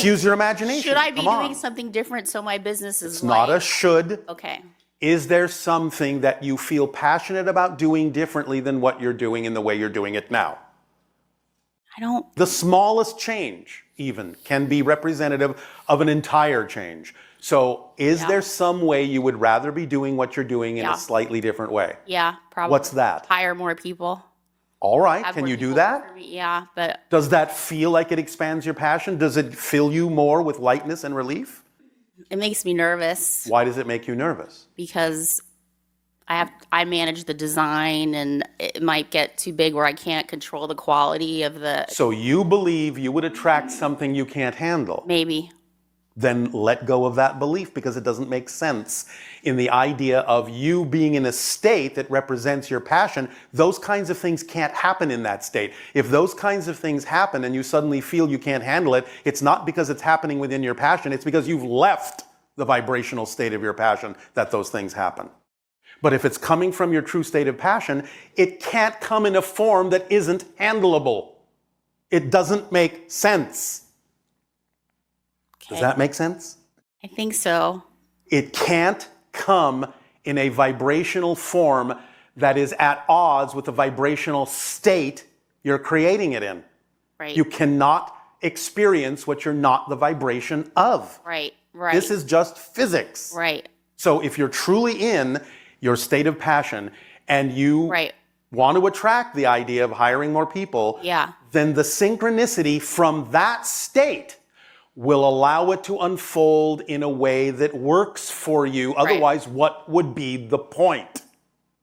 Just use your imagination. Should I be Come on. doing something different so my business is It's not a should. Okay. Is there something that you feel passionate about doing differently than what you're doing in the way you're doing it now? I don't. The smallest change, even, can be representative of an entire change. So is there some way you would rather be doing what you're doing in a slightly different way? Yeah, probably. What's that? Hire more people. All right, Have can more you do people that? for me. Yeah, but Does that feel like it expands your passion? Does it fill you more with lightness and relief? it makes me nervous Why does it make you nervous? because I manage the design and it might get too big where I can't control the quality of the So you believe you would attract something you can't handle. maybe. Then let go of that belief because it doesn't make sense in the idea of you being in a state that represents your passion. Those kinds of things can't happen in that state. If those kinds of things happen and you suddenly feel you can't handle it, it's not because it's happening within your passion, it's because you've left the vibrational state of your passion that those things happen. But if it's coming from your true state of passion, it can't come in a form that isn't handleable. It doesn't make sense. Does that make sense? I think so. It can't come in a vibrational form that is at odds with the vibrational state you're creating it in. Right. You cannot experience what you're not the vibration of. Right. Right. This is just physics. right. So if you're truly in your state of passion and you want to attract the idea of hiring more people, then the synchronicity from that state will allow it to unfold in a way that works for you. Otherwise, what would be the point?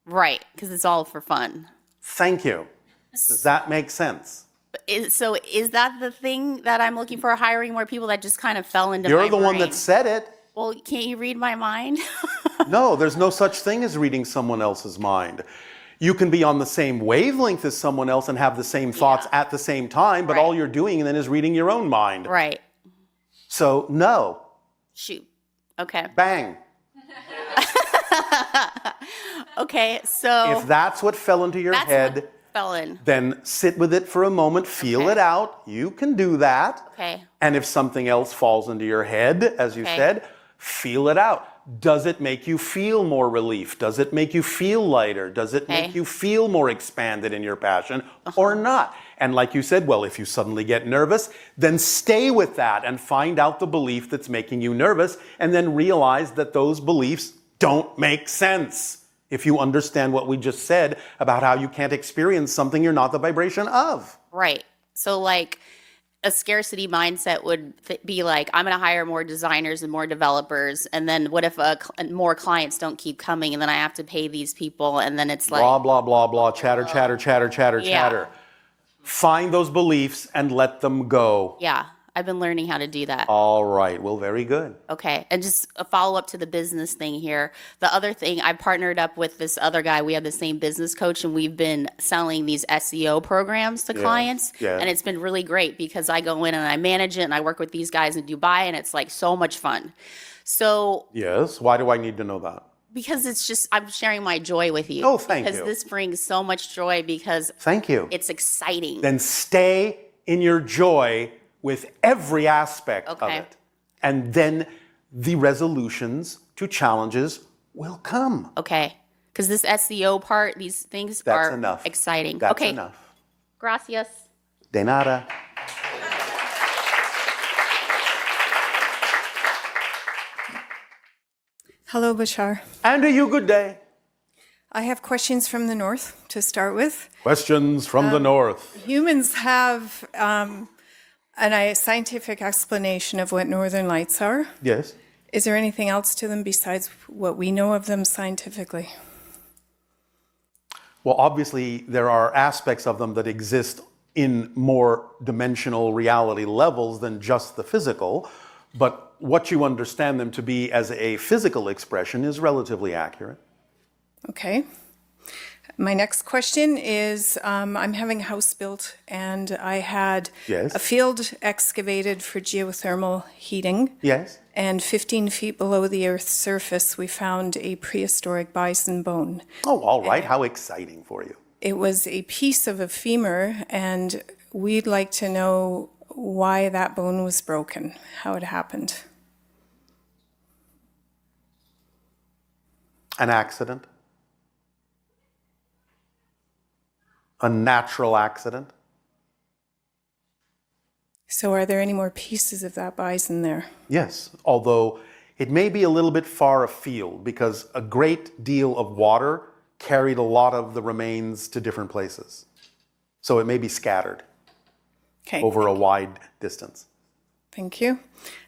Right, because it's all for fun. Thank you. Does that make sense? So is that the thing that I'm looking for, hiring more people that just kind of fell into my You're the one brain? that said it. Well, can't you read my mind? No, there's no such thing as reading someone else's mind. You can be on the same wavelength as someone else and have the same thoughts at the same time, but all you're doing then is reading your own mind. Right. So, no. Shoot. Okay. Bang. Okay, so If that's what fell into your head, fell in. then sit with it for a moment, feel it out. You can do that. Okay. And if something else falls into your head, as you said, feel it out. Does it make you feel more relief? Does it make you feel lighter? Does it make you feel more expanded in your passion or not? And like you said, well, if you suddenly get nervous, then stay with that and find out the belief that's making you nervous and then realize that those beliefs don't make sense. If you understand what we just said about how you can't experience something you're not the vibration of. Right. So like a scarcity mindset would be like, I'm going to hire more designers and more developers. And then what if more clients don't keep coming and then I have to pay these people? And then it's like, blah, blah, blah, blah, chatter, chatter, chatter, chatter, chatter. Find those beliefs and let them go. Yeah. I've been learning how to do that. All right. Well, very good. Okay. And just a follow up to the business thing here. The other thing, I partnered up with this other guy. We have the same business coach and we've been selling these SEO programs to clients. And it's been really great because I go in and I manage it and I work with these guys in Dubai and it's like so much fun. So. Yes. Why do I need to know that? Because it's just, I'm sharing my joy with you. Oh, thank you. Because this brings so much joy because. Thank you. It's exciting. Then stay in your joy with every aspect of it. And then the resolutions to challenges will come. Okay. Because this SEO part, these things are exciting. That's enough. Gracias. De nada. Hello, Bashar. And to you, good day. I have questions from the north to start with. Questions from the north. Humans have a scientific explanation of what northern lights are. Yes. Is there anything else to them besides what we know of them scientifically? Well, obviously, there are aspects of them that exist in more dimensional reality levels than just the physical, but what you understand them to be as a physical expression is relatively accurate. Okay. My next question is, I'm having a house built and I had a field excavated for geothermal heating. Yes. And 15 feet below the Earth's surface, we found a prehistoric bison bone. Oh, all right. How exciting for you. It was a piece of a femur, and we'd like to know why that bone was broken, how it happened. An accident? A natural accident? So are there any more pieces of that bison there? Yes, although it may be a little bit far afield because a great deal of water carried a lot of the remains to different places. So it may be scattered over a wide distance. Thank you.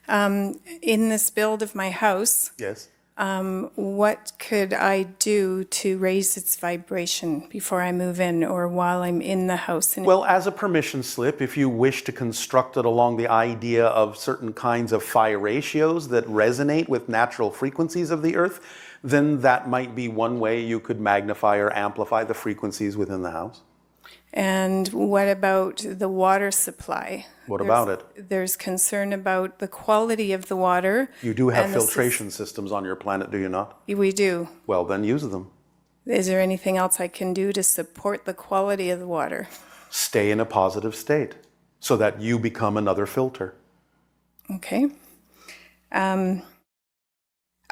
In this build of my house, Yes. what could I do to raise its vibration before I move in or while I'm in the house? Well, as a permission slip, if you wish to construct it along the idea of certain kinds of phi ratios that resonate with natural frequencies of the earth, then that might be one way you could magnify or amplify the frequencies within the house. And what about the water supply? What about it? There's concern about the quality of the water. You do have filtration systems on your planet, do you not? We do. Well, then use them. Is there anything else I can do to support the quality of the water? Stay in a positive state so that you become another filter. Okay.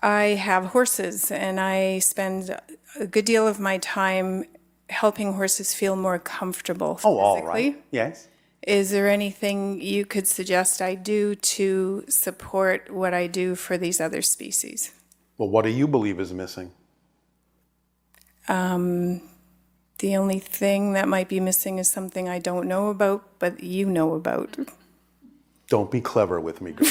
I have horses, and I spend a good deal of my time helping horses feel more comfortable physically. Oh, all right. Yes. Is there anything you could suggest I do to support what I do for these other species? Well, what do you believe is missing? The only thing that might be missing is something I don't know about, but you know about. Don't be clever with me, girl.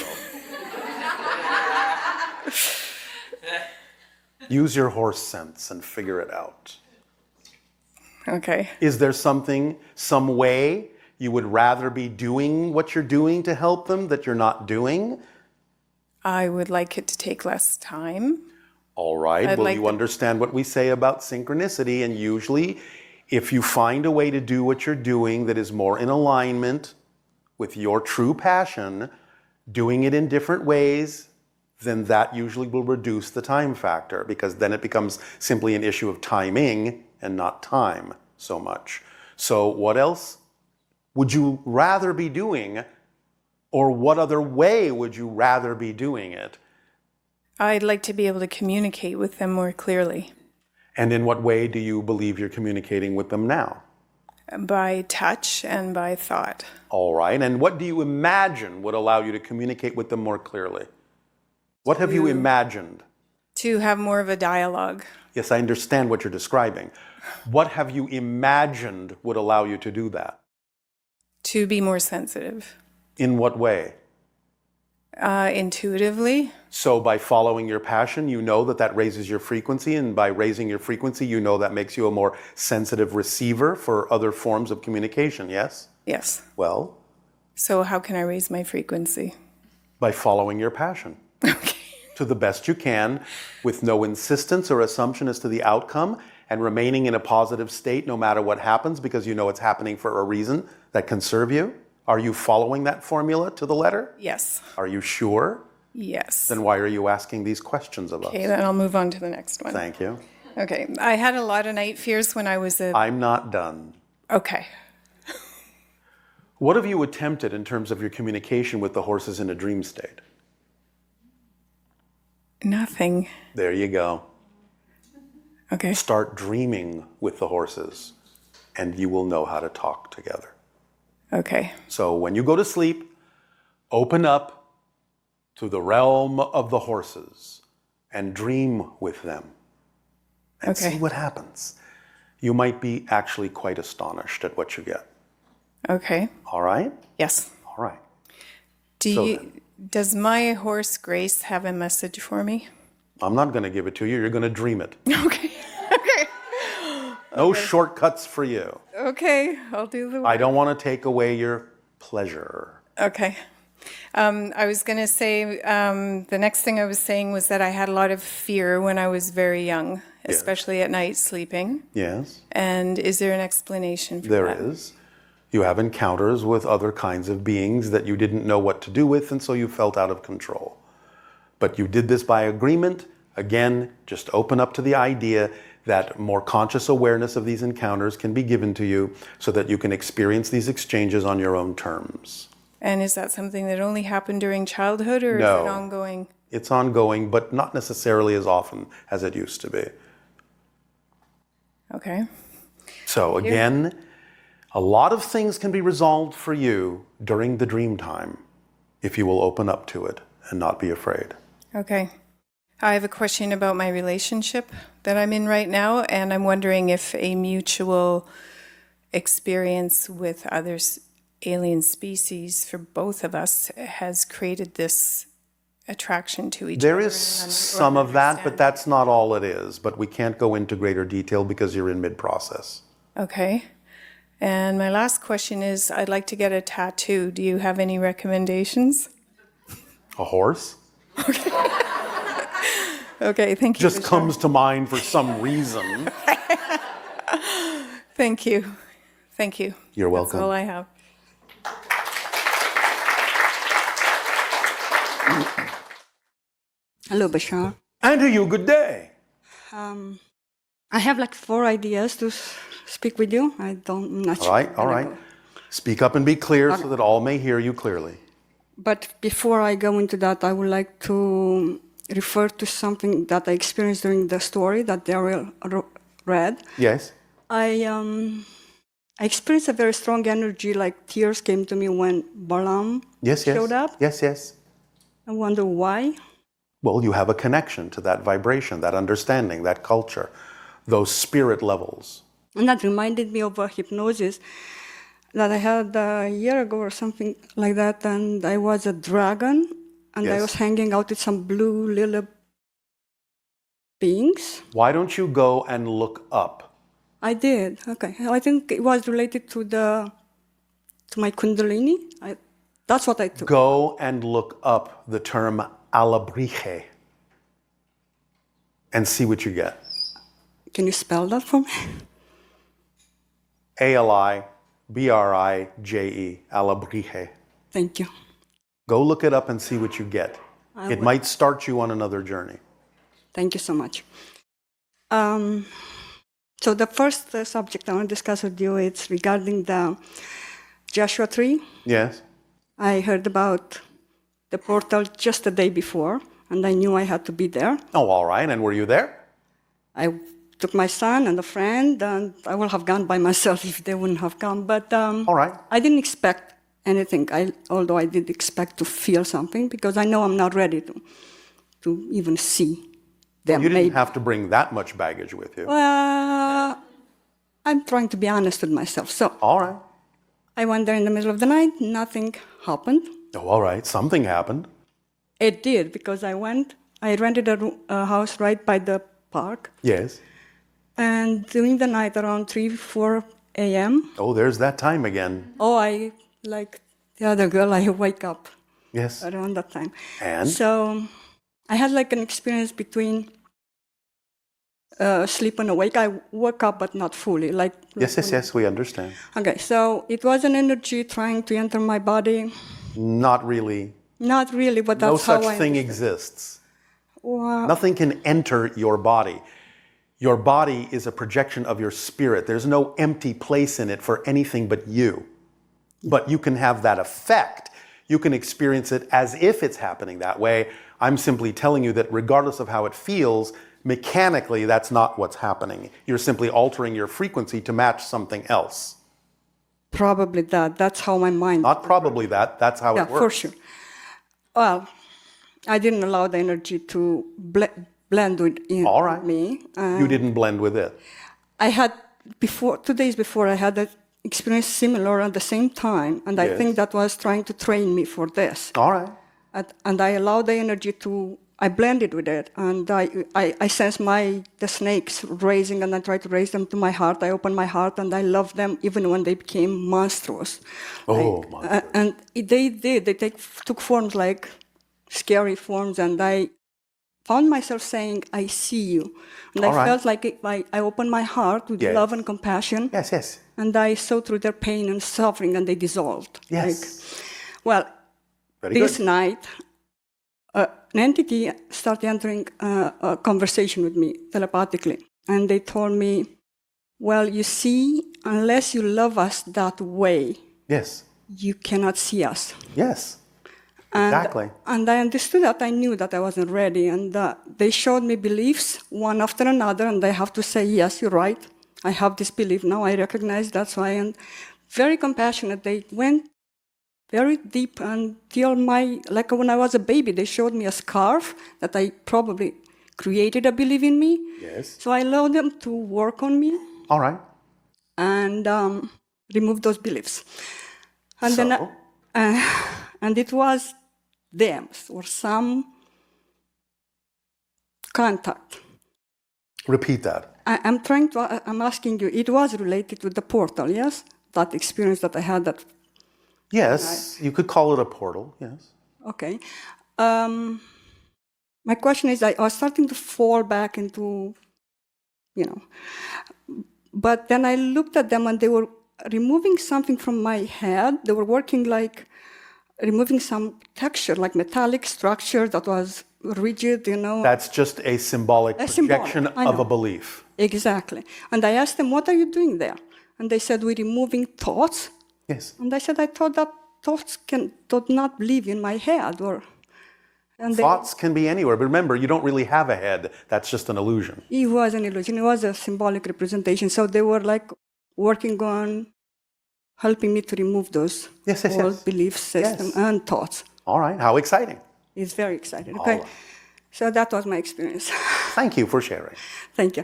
Use your horse sense and figure it out. Okay. Is there something, some way you would rather be doing what you're doing to help them that you're not doing? I would like it to take less time. All right. Well, you understand what we say about synchronicity, and usually if you find a way to do what you're doing that is more in alignment with your true passion, doing it in different ways, then that usually will reduce the time factor, because then it becomes simply an issue of timing and not time so much. So what else would you rather be doing, or what other way would you rather be doing it? I'd like to be able to communicate with them more clearly. And in what way do you believe you're communicating with them now? By touch and by thought. All right. And what do you imagine would allow you to communicate with them more clearly? What have you imagined? To have more of a dialogue. Yes, I understand what you're describing. What have you imagined would allow you to do that? To be more sensitive. In what way? Intuitively. So by following your passion, you know that that raises your frequency, and by raising your frequency, you know that makes you a more sensitive receiver for other forms of communication, yes? Yes. Well? So how can I raise my frequency? By following your passion. Okay. To the best you can, with no insistence or assumption as to the outcome, and remaining in a positive state no matter what happens, because you know it's happening for a reason that can serve you. Are you following that formula to the letter? Yes. Are you sure? Yes. Then why are you asking these questions of us? Okay, then I'll move on to the next one. Thank you. Okay, I had a lot of night fears when I was I'm not done. Okay. What have you attempted in terms of your communication with the horses in a dream state? Nothing. There you go. Okay. Start dreaming with the horses, and you will know how to talk together. Okay. So when you go to sleep, open up to the realm of the horses and dream with them and see what happens. You might be actually quite astonished at what you get. Okay. All right? Yes. All right. Does my horse Grace have a message for me? I'm not going to give it to you. You're going to dream it. Okay. Okay. No shortcuts for you. Okay, I'll do the work. I don't want to take away your pleasure. Okay. I was going to say, the next thing I was saying was that I had a lot of fear when I was very young, especially at night sleeping. Yes. And is there an explanation for that? There is. You have encounters with other kinds of beings that you didn't know what to do with, and so you felt out of control. But you did this by agreement. Again, just open up to the idea that more conscious awareness of these encounters can be given to you so that you can experience these exchanges on your own terms. And is that something that only happened during childhood, or is it ongoing? It's ongoing, but not necessarily as often as it used to be. Okay. So again, a lot of things can be resolved for you during the dream time if you will open up to it and not be afraid. Okay. I have a question about my relationship that I'm in right now, and I'm wondering if a mutual experience with other alien species for both of us has created this attraction to each other. There is some of that, but that's not all it is. But we can't go into greater detail because you're in mid-process. Okay. And my last question is, I'd like to get a tattoo. Do you have any recommendations? A horse? Okay, thank you. Just comes to mind for some reason. Thank you. Thank you. You're welcome. That's all I have. Hello, Bashar. And to you, good day. I have like 4 ideas to speak with you. I'm not sure. All right. Speak up and be clear so that all may hear you clearly. But before I go into that, I would like to refer to something that I experienced during the story that Darryl read. Yes. I experienced a very strong energy, like tears came to me when Balaam showed up. Yes. I wonder why. Well, you have a connection to that vibration, that understanding, that culture, those spirit levels. And that reminded me of a hypnosis that I had a year ago or something like that, and I was a dragon, and I was hanging out with some blue little beings. Why don't you go and look up? I did. Okay. I think it was related to my Kundalini. That's what I took. Go and look up the term alabrije and see what you get. Can you spell that for me? A-L-I-B-R-I-J-E, alabrije. Thank you. Go look it up and see what you get. It might start you on another journey. Thank you so much. So the first subject I want to discuss with you is regarding the Joshua tree. Yes. I heard about the portal just the day before, and I knew I had to be there. Oh, all right. And were you there? I took my son and a friend, and I would have gone by myself if they wouldn't have come. But all right. I didn't expect anything, although I did expect to feel something, because I know I'm not ready to even see them. Well, you didn't have to bring that much baggage with you. Well, I'm trying to be honest with myself. So, all right. I went there in the middle of the night. Nothing happened. Oh, all right. Something happened. It did, because I rented a house right by the park. Yes. And during the night, around 3, 4 a.m. Oh, there's that time again. Oh, I, like the other girl, I wake up. Yes. Around that time. And? So I had like an experience between sleep and awake. I woke up, but not fully. Yes, we understand. Okay, so it was an energy trying to enter my body. Not really. Not really, but that's how I... No such thing exists. Wow. Nothing can enter your body. Your body is a projection of your spirit. There's no empty place in it for anything but you. But you can have that effect. You can experience it as if it's happening that way. I'm simply telling you that regardless of how it feels, mechanically, that's not what's happening. You're simply altering your frequency to match something else. Probably that. That's how my mind... Not probably that. That's how it works. Yeah, for sure. Well, I didn't allow the energy to blend with me. You didn't blend with it. I had 2 days before, I had an experience similar at the same time, and I think that was trying to train me for this. All right. And I allowed the energy to... I blended with it, and I sense the snakes raising, and I try to raise them to my heart. I open my heart, and I love them even when they became monstrous. Oh, monstrous. And they did. They took forms like scary forms, and I found myself saying, I see you. And I felt like I opened my heart with love and compassion. Yes. And I saw through their pain and suffering, and they dissolved. Yes. This night... an entity started entering a conversation with me telepathically. And they told me, well, you see, unless you love us that way, you cannot see us. Yes. And, Exactly. And I understood that. I knew that I wasn't ready. And they showed me beliefs one after another, and I have to say, yes, you're right. I have this belief now. I recognize that's why. And very compassionate. They went very deep until like when I was a baby, they showed me a scarf that I probably created a belief in me. Yes. So I allowed them to work on me. All right. And remove those beliefs. And So? then, and it was them or some contact. Repeat that. I'm asking you, it was related to the portal, yes? That experience that I had that. Yes, you could call it a portal, yes. Okay. My question is, I was starting to fall back into, but then I looked at them and they were removing something from my head. They were working like removing some texture, like metallic structure that was rigid, That's just a symbolic projection of a belief. Exactly. And I asked them, what are you doing there? And they said, we're removing thoughts. Yes. And I said, I thought that thoughts do not live in my head. Thoughts can be anywhere, but remember, you don't really have a head. That's just an illusion. It was an illusion. It was a symbolic representation. So they were like working on helping me to remove those old belief systems and thoughts. All right. How exciting. It's very exciting. Okay. Right. So that was my experience. Thank you for sharing. Thank you.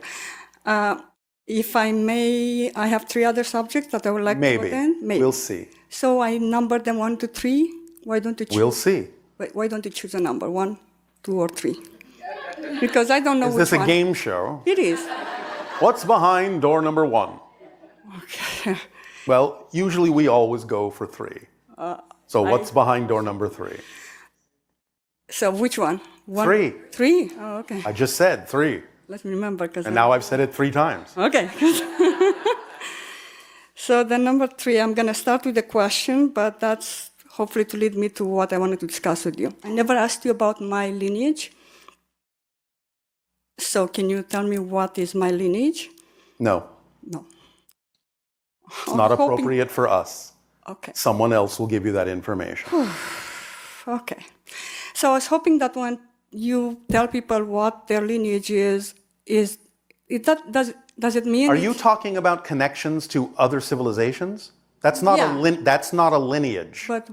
If I may, I have 3 other subjects that I would like to attend. Maybe. We'll see. So I numbered them 1 to 3. Why don't you choose? We'll see. Why don't you choose a number, 1, 2, or 3? Because I don't know which one. Is this a game show? It is. What's behind door number 1? Okay. Well, usually we always go for 3. So what's behind door number 3? So which one? 3. 3? Oh, okay. I just said 3. Let me remember. And now I've said it 3 times. Okay. So the number 3, I'm going to start with a question, but that's hopefully to lead me to what I wanted to discuss with you. I never asked you about my lineage. So can you tell me what is my lineage? No. No. It's not appropriate for us. Okay. Someone else will give you that information. Okay. So I was hoping that when you tell people what their lineage is does it mean? Are you talking about connections to other civilizations? That's not that's not a lineage. But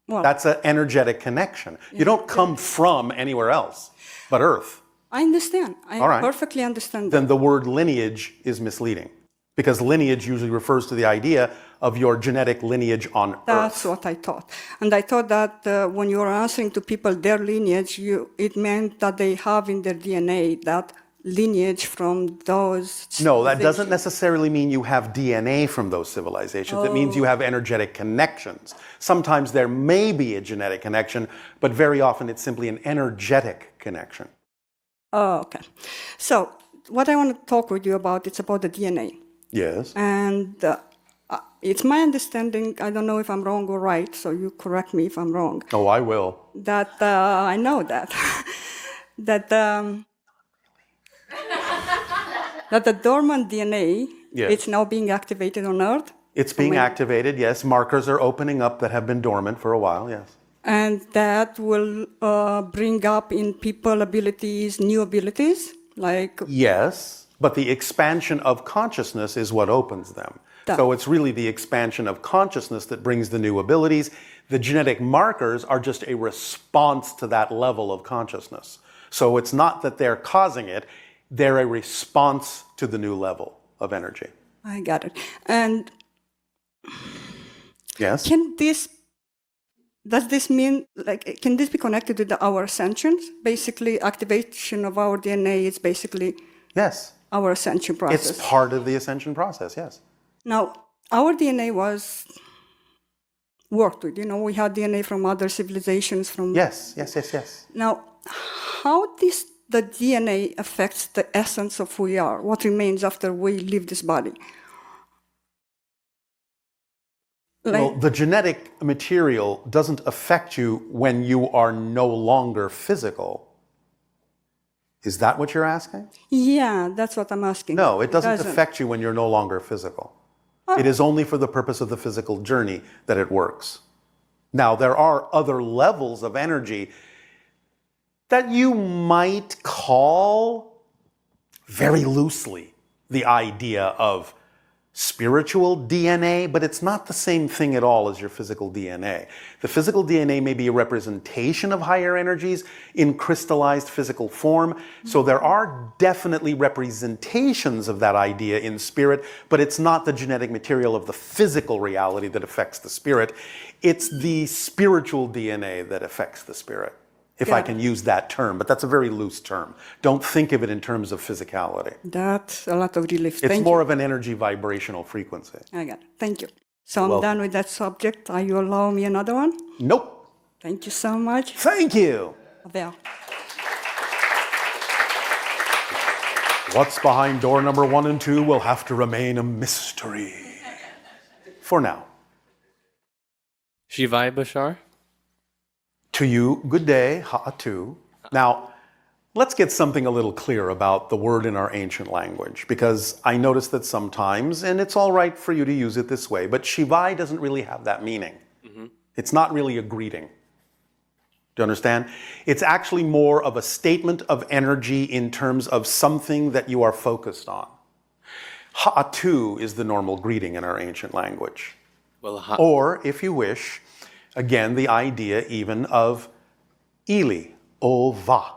what? That's an energetic connection. You don't come from anywhere else but Earth. I understand. I perfectly understand that. Then the word lineage is misleading, because lineage usually refers to the idea of your genetic lineage on Earth. That's what I thought. And I thought that when you were answering to people their lineage, it meant that they have in their DNA that lineage from those. No, that doesn't necessarily mean you have DNA from those civilizations. It means you have energetic connections. Sometimes there may be a genetic connection, but very often it's simply an energetic connection. Oh, okay. So what I want to talk with you about, it's about the DNA. Yes. And it's my understanding, I don't know if I'm wrong or right, so you correct me if I'm wrong. Oh, I will. That, I know that, that the dormant DNA, it's now being activated on Earth. It's being activated, yes. Markers are opening up that have been dormant for a while, yes. And that will bring up in people abilities, new abilities, like... Yes, but the expansion of consciousness is what opens them. So it's really the expansion of consciousness that brings the new abilities. The genetic markers are just a response to that level of consciousness. So it's not that they're causing it, they're a response to the new level of energy. I got it. And yes, does this mean, like, can this be connected to our ascensions? Basically, activation of our DNA is basically our ascension process. It's part of the ascension process, yes. Now, our DNA was worked with. We had DNA from other civilizations. Yes. Now, how the DNA affects the essence of who we are, what remains after we leave this body? Well, the genetic material doesn't affect you when you are no longer physical. Is that what you're asking? Yeah, that's what I'm asking. No, it doesn't affect you when you're no longer physical. It is only for the purpose of the physical journey that it works. Now, there are other levels of energy that you might call, very loosely, the idea of spiritual DNA, but it's not the same thing at all as your physical DNA. The physical DNA may be a representation of higher energies in crystallized physical form, so there are definitely representations of that idea in spirit, but it's not the genetic material of the physical reality that affects the spirit. It's the spiritual DNA that affects the spirit, if I can use that term, but that's a very loose term. Don't think of it in terms of physicality. That's a lot of relief. It's more of an energy vibrational frequency. I got it. Thank you. So I'm done with that subject. Are you allow me another one? Nope. Thank you so much. Thank you. Well, What's behind door number 1 and 2 will have to remain a mystery. For now. Shivai Bashar? To you, good day, ha'atu. Now, let's get something a little clear about the word in our ancient language, because I notice that sometimes, and it's all right for you to use it this way, but Shivai doesn't really have that meaning. It's not really a greeting. Do you understand? It's actually more of a statement of energy in terms of something that you are focused on. Ha'atu is the normal greeting in our ancient language. Well, Or, if you wish, again, the idea even of Ili, Ova,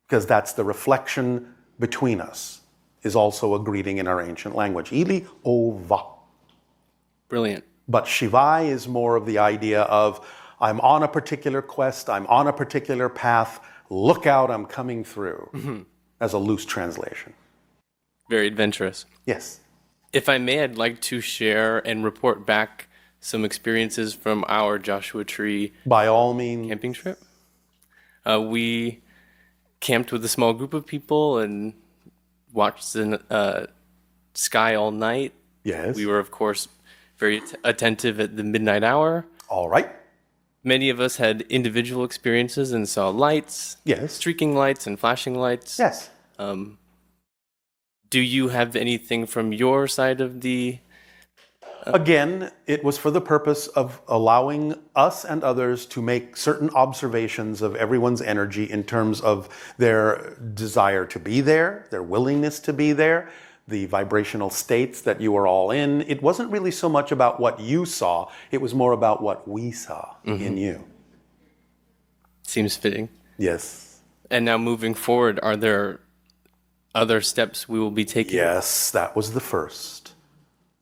because that's the reflection between us, is also a greeting in our ancient language. Ili, Ova. Brilliant. But Shivai is more of the idea of, I'm on a particular quest, I'm on a particular path, look out, I'm coming through, as a loose translation. Very adventurous. Yes. If I may, I'd like to share and report back some experiences from our Joshua Tree By all means. camping trip. We camped with a small group of people and watched the sky all night. Yes. We were, of course, very attentive at the midnight hour. All right. Many of us had individual experiences and saw lights, Yes. streaking lights and flashing lights. Yes. Do you have anything from your side of the... Again, it was for the purpose of allowing us and others to make certain observations of everyone's energy in terms of their desire to be there, their willingness to be there, the vibrational states that you are all in. It wasn't really so much about what you saw, it was more about what we saw in you. Seems fitting. Yes. And now moving forward, are there other steps we will be taking? Yes, that was the first.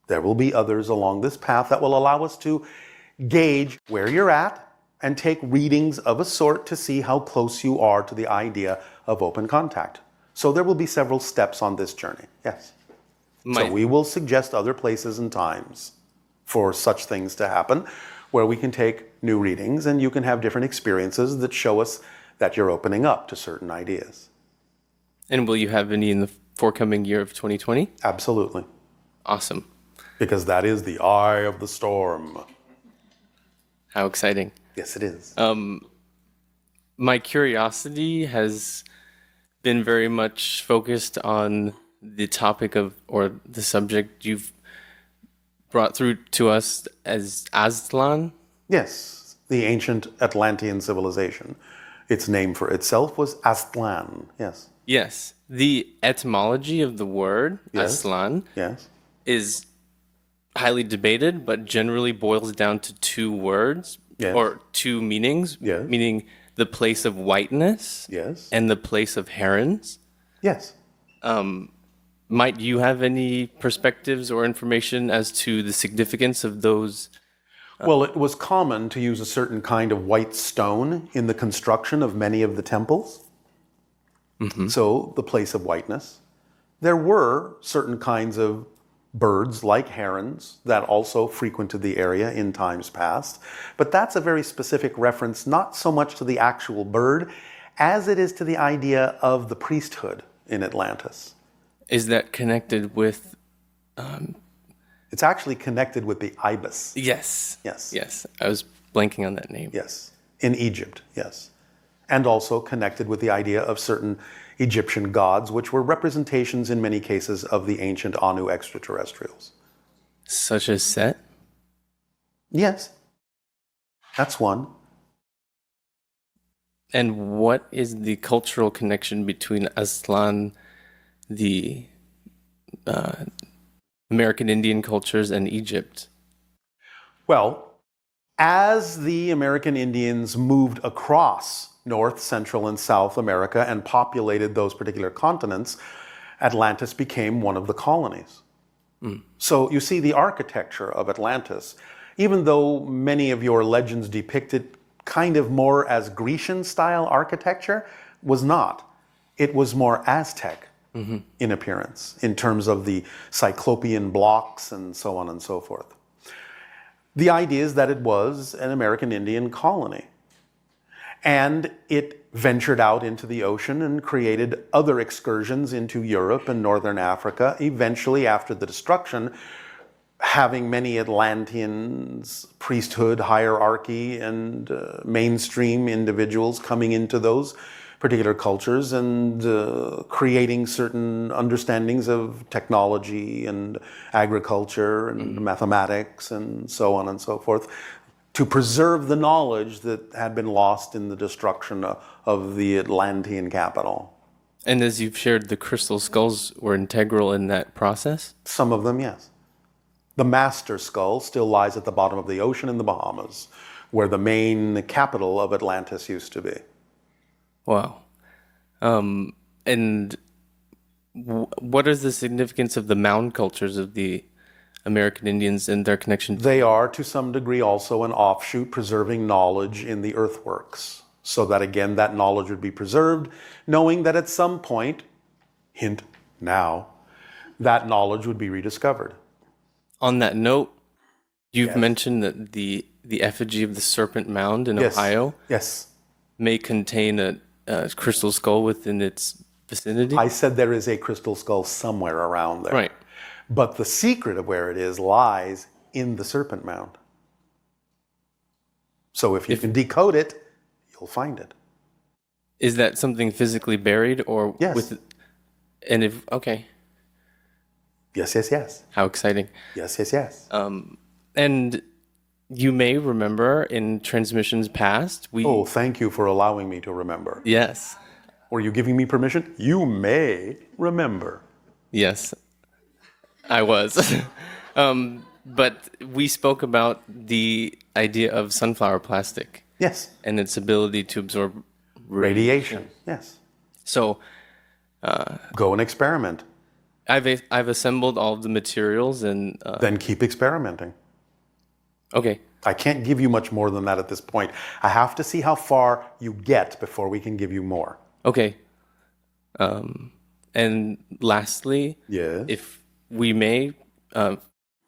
There will be others along this path that will allow us to gauge where you're at and take readings of a sort to see how close you are to the idea of open contact. So there will be several steps on this journey, yes. So we will suggest other places and times for such things to happen where we can take new readings and you can have different experiences that show us that you're opening up to certain ideas. And will you have any in the forthcoming year of 2020? Absolutely. Awesome. Because that is the eye of the storm. How exciting. Yes, it is. My curiosity has been very much focused on the topic of, or the subject you've brought through to us as Aztlan. Yes, the ancient Atlantean civilization. Its name for itself was Aztlan, yes. Yes. The etymology of the word, Yes. Aztlan, Yes. is highly debated, but generally boils down to two words, Yes. or two meanings, Yes. meaning the place of whiteness Yes. and the place of herons. Yes. Might you have any perspectives or information as to the significance of those? Well, it was common to use a certain kind of white stone in the construction of many of the temples. So, the place of whiteness. There were certain kinds of birds, like herons, that also frequented the area in times past. But that's a very specific reference, not so much to the actual bird, as it is to the idea of the priesthood in Atlantis. Is that connected with? It's actually connected with the ibis. Yes. Yes. Yes. I was blanking on that name. Yes. In Egypt, yes. And also connected with the idea of certain Egyptian gods, which were representations in many cases of the ancient Anu extraterrestrials. Such as Set? Yes, that's one. And what is the cultural connection between Aslan, the American Indian cultures, and Egypt? Well, as the American Indians moved across North, Central, and South America and populated those particular continents, Atlantis became one of the colonies. So you see, the architecture of Atlantis, even though many of your legends depict it kind of more as Grecian-style architecture, was not. It was more Aztec in appearance, in terms of the cyclopean blocks and so on and so forth. The idea is that it was an American Indian colony. And it ventured out into the ocean and created other excursions into Europe and Northern Africa, eventually, after the destruction, having many Atlanteans, priesthood, hierarchy, and mainstream individuals coming into those particular cultures and creating certain understandings of technology and agriculture and mathematics and so on and so forth, to preserve the knowledge that had been lost in the destruction of the Atlantean capital. And as you've shared, the crystal skulls were integral in that process? Some of them, yes. The master skull still lies at the bottom of the ocean in the Bahamas, where the main capital of Atlantis used to be. Wow. And what is the significance of the mound cultures of the American Indians and their connection? They are, to some degree, also an offshoot, preserving knowledge in the earthworks, so that, again, that knowledge would be preserved, knowing that at some point, hint now, that knowledge would be rediscovered. On that note, you've mentioned that the effigy of the Serpent Mound in Ohio may contain a crystal skull within its vicinity? I said there is a crystal skull somewhere around there. Right. But the secret of where it is lies in the Serpent Mound. So if you can decode it, you'll find it. Is that something physically buried or Yes. Okay. Yes, yes, yes. How exciting. Yes, yes, yes. And you may remember in transmissions past, Oh, thank you for allowing me to remember. Yes. Were you giving me permission? You may remember. Yes, I was. But we spoke about the idea of sunflower plastic. Yes. And its ability to absorb Radiation. Yes. So go and experiment. I've assembled all of the materials and Then keep experimenting. okay. I can't give you much more than that at this point. I have to see how far you get before we can give you more. Okay. And lastly, Yes. if we may,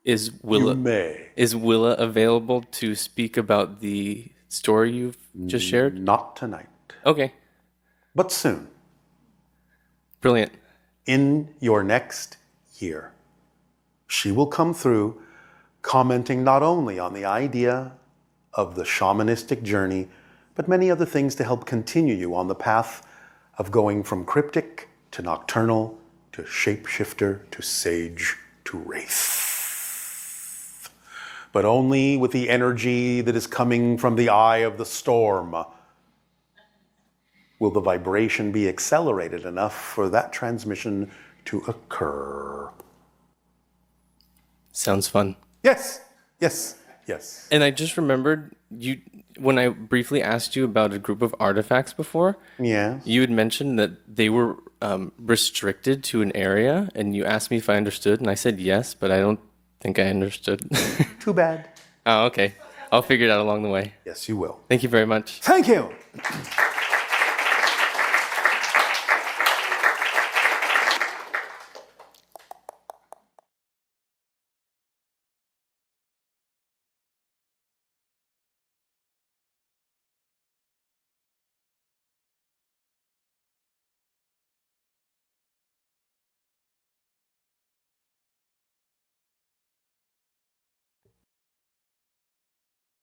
is You may. Willa available to speak about the story you've just shared? Not tonight, Okay. but soon. Brilliant. In your next year, she will come through commenting not only on the idea of the shamanistic journey, but many other things to help continue you on the path of going from cryptic to nocturnal to shapeshifter to sage to wraith. But only with the energy that is coming from the eye of the storm will the vibration be accelerated enough for that transmission to occur. Sounds fun. Yes, yes, yes. And I just remembered when I briefly asked you about a group of artifacts before. Yes. You had mentioned that they were restricted to an area, and you asked me if I understood, and I said yes, but I don't think I understood. Too bad. Oh, okay. I'll figure it out along the way. Yes, you will. Thank you very much. Thank you.